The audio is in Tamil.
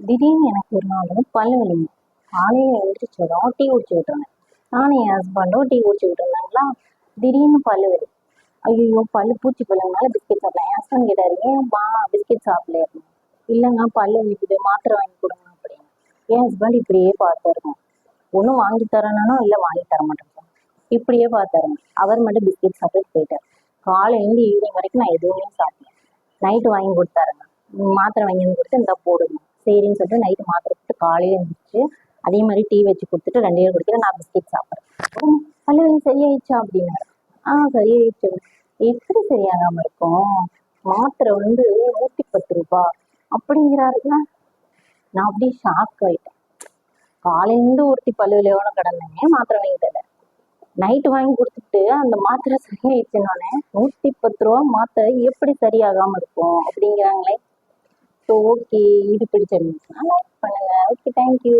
திடீர்னு எனக்கு ஒரு நாள் பல்லு வலிங்க. காலையில் எழுந்திரிச்சதும் டீ குடிச்சுக்கிட்டு இருந்தேன். நானும் என் ஹஸ்பண்டும் டீ குடிச்சுக்கிட்டு இருந்தாங்களா, திடீர்னு பல்லு வலி. ஐயோ பல்லு பூச்சி பல்லுனால பிஸ்கெட் சாப்பிட்டேன். என் ஹஸ்பண்ட் கேட்டாரு, ஏன்ப்பா பிஸ்கெட் சாப்பிடல அப்படின்னு. இல்லைங்க பல்லு வலிக்குது, மாத்திரை வாங்கி கொடுங்க அப்படின்னு. என் ஹஸ்பண்ட் இப்படியே பார்த்தாருங்க. ஒன்றும் வாங்கி தரேனானோ இல்லை வாங்கி தர மாட்டேங்க, இப்படியே பார்த்தாருங்க. அவர் மட்டும் பிஸ்கெட் சாப்பிட்டு போயிட்டார். காலையிலேருந்து ஈவினிங் வரைக்கும் நான் எதுவுமே சாப்பிட்டேன். நைட்டு வாங்கி கொடுத்தாருங்க, மாத்திரை வாங்கி வந்து கொடுத்து இந்த போடுங்க சரின்னு சொல்லிட்டு நைட்டு மாத்திரை கொடுத்து காலையில் எழுந்திரிச்சு அதே மாதிரி டீ வச்சு கொடுத்துட்டு 2 பேரும் குடிக்கிற, நான் பிஸ்கெட் சாப்பிட்றேன். பல்லு வலி சரியாயிடுச்சா அப்படின்னாரு. சரியாயிடுச்சு. எப்படி சரியாகாம இருக்கும், மாத்திரை 110 ரூபா அப்படிங்கிறாருங்க. நான் அப்படியே ஷாக் ஆயிட்டேன். காலையிலேருந்து ஒருத்தி பல்லு வலியோட கிடந்தேன், மாத்திரை வாங்கி தரல. நைட்டு வாங்கி கொடுத்துட்டு அந்த மாத்திரை சரியாயிடுச்சுன்னொன்னே 110 ரூபா மாத்திரை எப்படி சரியாகாம இருக்கும் அப்படிங்கிறாங்களே. ஸோ ஓகே, இது பிடிச்சிருந்துச்சுன்னா லைக் பண்ணுங்க. Okay, thank you.